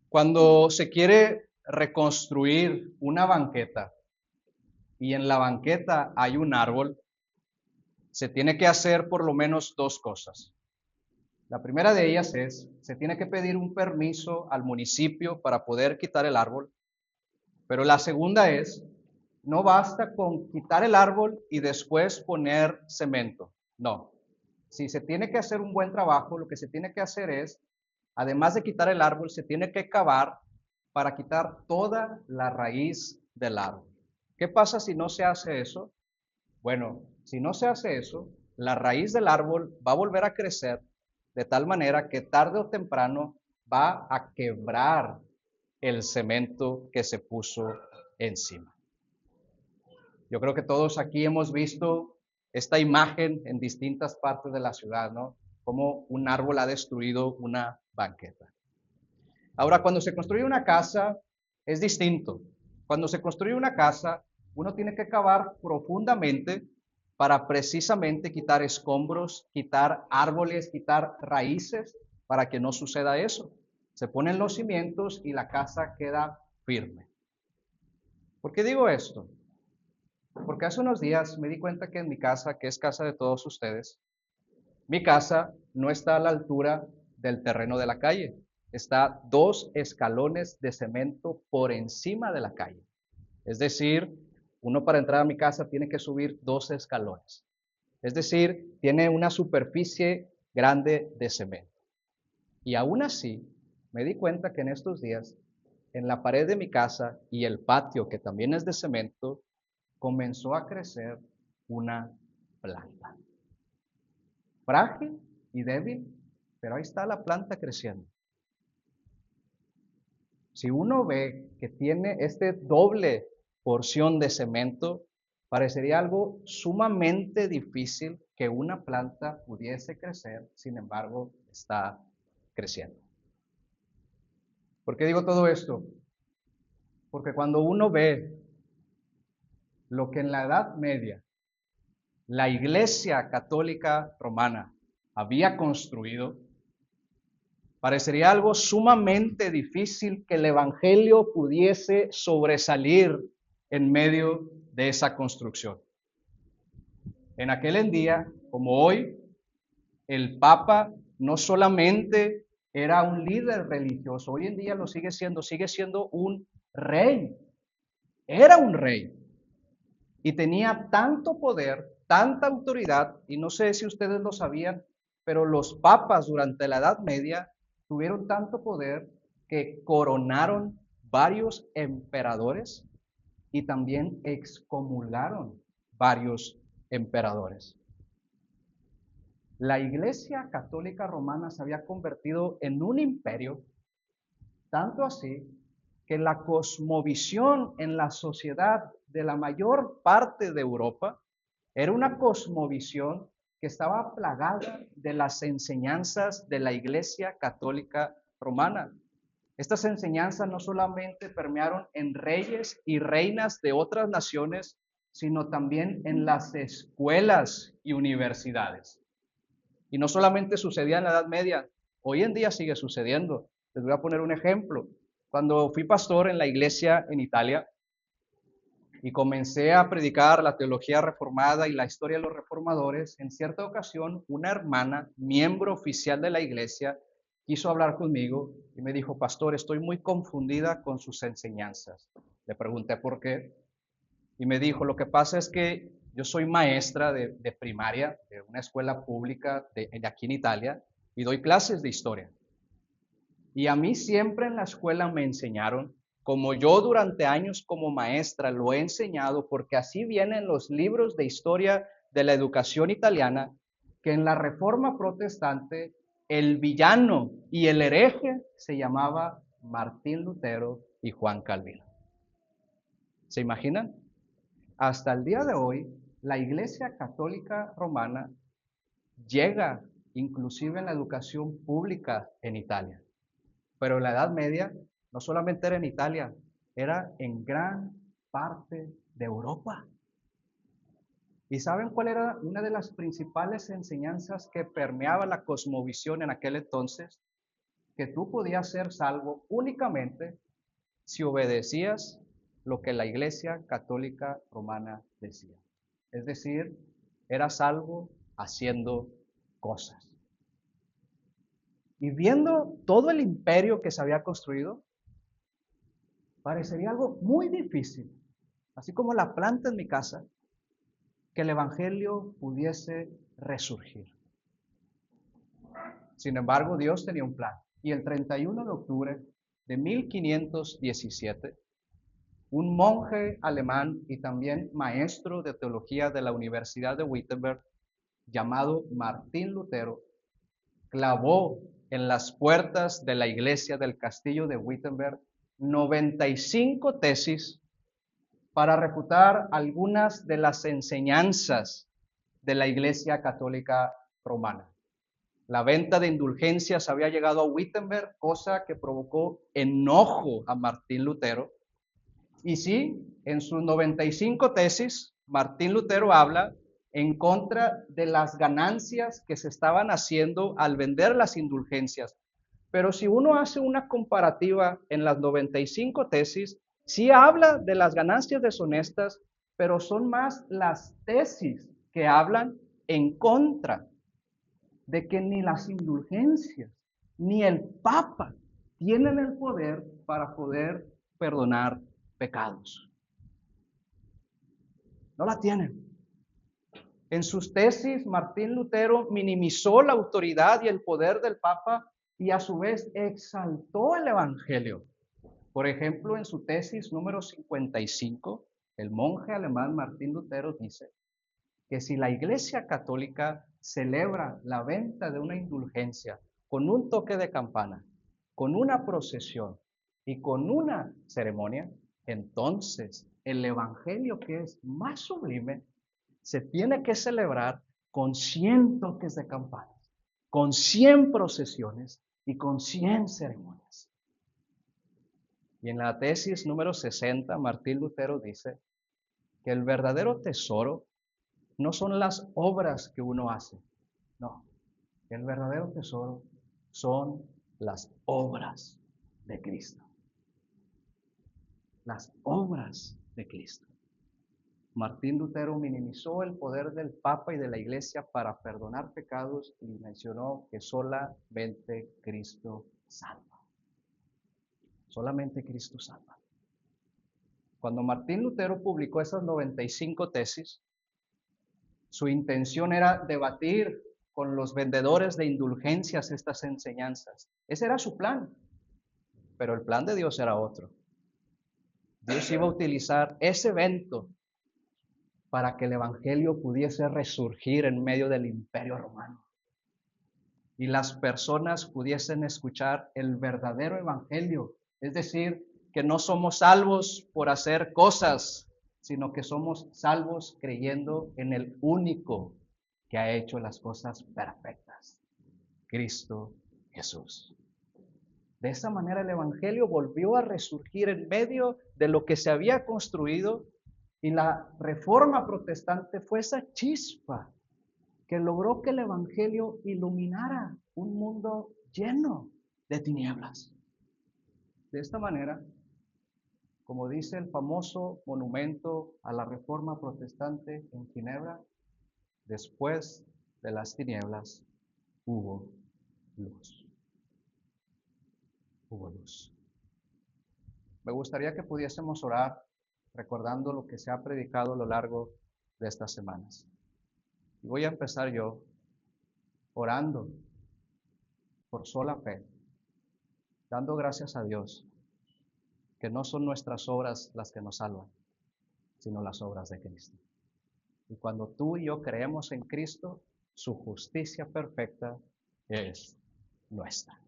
Cuando se quiere reconstruir una banqueta y en la banqueta hay un árbol, se tiene que hacer por lo menos dos cosas. La primera de ellas es, se tiene que pedir un permiso al municipio para poder quitar el árbol, pero la segunda es, no basta con quitar el árbol y después poner cemento. No. Si se tiene que hacer un buen trabajo, lo que se tiene que hacer es, además de quitar el árbol, se tiene que cavar para quitar toda la raíz del árbol. ¿Qué pasa si no se hace eso? Bueno, si no se hace eso, la raíz del árbol va a volver a crecer de tal manera que tarde o temprano va a quebrar el cemento que se puso encima. Yo creo que todos aquí hemos visto esta imagen en distintas partes de la ciudad, ¿no? Como un árbol ha destruido una banqueta. Ahora, cuando se construye una casa, es distinto. Cuando se construye una casa, uno tiene que cavar profundamente para precisamente quitar escombros, quitar árboles, quitar raíces, para que no suceda eso. Se ponen los cimientos y la casa queda firme. ¿Por qué digo esto? Porque hace unos días me di cuenta que en mi casa, que es casa de todos ustedes, mi casa no está a la altura del terreno de la calle. Está 2 escalones de cemento por encima de la calle. Es decir, uno para entrar a mi casa tiene que subir 2 escalones. Es decir, tiene una superficie grande de cemento. Y aún así, me di cuenta que en estos días, en la pared de mi casa y el patio, que también es de cemento, comenzó a crecer una planta. Frágil y débil, pero ahí está la planta creciendo. Si uno ve que tiene este doble porción de cemento, parecería algo sumamente difícil que una planta pudiese crecer, sin embargo, está creciendo. ¿Por qué digo todo esto? Porque cuando uno ve lo que en la Edad Media la Iglesia Católica Romana había construido, parecería algo sumamente difícil que el Evangelio pudiese sobresalir en medio de esa construcción. En aquel día, como hoy, el Papa no solamente era un líder religioso, hoy en día lo sigue siendo un rey, era un rey y tenía tanto poder, tanta autoridad, y no sé si ustedes lo sabían, pero los papas durante la Edad Media tuvieron tanto poder que coronaron varios emperadores y también excomulgaron varios emperadores. La Iglesia Católica Romana se había convertido en un imperio, tanto así que la cosmovisión en la sociedad de la mayor parte de Europa era una cosmovisión que estaba plagada de las enseñanzas de la Iglesia Católica Romana. Estas enseñanzas no solamente permearon en reyes y reinas de otras naciones, sino también en las escuelas y universidades. Y no solamente sucedía en la Edad Media, hoy en día sigue sucediendo. Les voy a poner un ejemplo. Cuando fui pastor en la iglesia en Italia y comencé a predicar la teología reformada y la historia de los reformadores, en cierta ocasión una hermana, miembro oficial de la iglesia, quiso hablar conmigo y me dijo, pastor, estoy muy confundida con sus enseñanzas. Le pregunté por qué y me dijo, lo que pasa es que yo soy maestra de primaria de una escuela pública de aquí en Italia y doy clases de historia. Y a mí siempre en la escuela me enseñaron, como yo durante años como maestra lo he enseñado, porque así vienen los libros de historia de la educación italiana, que en la Reforma Protestante el villano y el hereje se llamaba Martín Lutero y Juan Calvino. ¿Se imaginan? Hasta el día de hoy, la Iglesia Católica Romana llega inclusive en la educación pública en Italia. Pero en la Edad Media no solamente era en Italia, era en gran parte de Europa. ¿Y saben cuál era una de las principales enseñanzas que permeaba la cosmovisión en aquel entonces? que tú podías ser salvo únicamente si obedecías lo que la Iglesia Católica Romana decía. Es decir, eras salvo haciendo cosas. Y viendo todo el imperio que se había construido, parecería algo muy difícil, así como la planta en mi casa, que el Evangelio pudiese resurgir. Sin embargo, Dios tenía un plan. Y el 31 de octubre de 1517, un monje alemán y también maestro de teología de la Universidad de Wittenberg, llamado Martín Lutero, clavó en las puertas de la iglesia del castillo de Wittenberg 95 tesis para refutar algunas de las enseñanzas de la Iglesia Católica Romana. La venta de indulgencias había llegado a Wittenberg, cosa que provocó enojo a Martín Lutero. Y sí, en sus 95 tesis, Martín Lutero habla en contra de las ganancias que se estaban haciendo al vender las indulgencias. Pero si uno hace una comparativa en las 95 tesis, sí habla de las ganancias deshonestas, pero son más las tesis que hablan en contra de que ni las indulgencias ni el Papa tienen el poder para poder perdonar pecados. No la tienen. En sus tesis, Martín Lutero minimizó la autoridad y el poder del Papa y a su vez exaltó el Evangelio. Por ejemplo, en su tesis número 55, el monje alemán Martín Lutero dice que si la Iglesia Católica celebra la venta de una indulgencia con un toque de campana, con una procesión y con una ceremonia, entonces el Evangelio, que es más sublime, se tiene que celebrar con 100 toques de campanas, con 100 procesiones y con 100 ceremonias. Y en la tesis número 60, Martín Lutero dice que el verdadero tesoro no son las obras que uno hace, no, el verdadero tesoro son las obras de Cristo. Las obras de Cristo. Martín Lutero minimizó el poder del Papa y de la Iglesia para perdonar pecados y mencionó que solamente Cristo salva. Solamente Cristo salva. Cuando Martín Lutero publicó esas 95 tesis, su intención era debatir con los vendedores de indulgencias estas enseñanzas. Ese era su plan, pero el plan de Dios era otro. Dios iba a utilizar ese evento para que el Evangelio pudiese resurgir en medio del Imperio Romano. Y las personas pudiesen escuchar el verdadero Evangelio, es decir, que no somos salvos por hacer cosas, sino que somos salvos creyendo en el único que ha hecho las cosas perfectas, Cristo Jesús. De esa manera el Evangelio volvió a resurgir en medio de lo que se había construido, y la Reforma Protestante fue esa chispa que logró que el Evangelio iluminara un mundo lleno de tinieblas. De esta manera, como dice el famoso monumento a la Reforma Protestante en Ginebra, después de las tinieblas hubo luz. Hubo luz. Me gustaría que pudiésemos orar recordando lo que se ha predicado a lo largo de estas semanas. Y voy a empezar yo orando por sola fe, dando gracias a Dios, que no son nuestras obras las que nos salvan, sino las obras de Cristo. Y cuando tú y yo creemos en Cristo, su justicia perfecta es nuestra.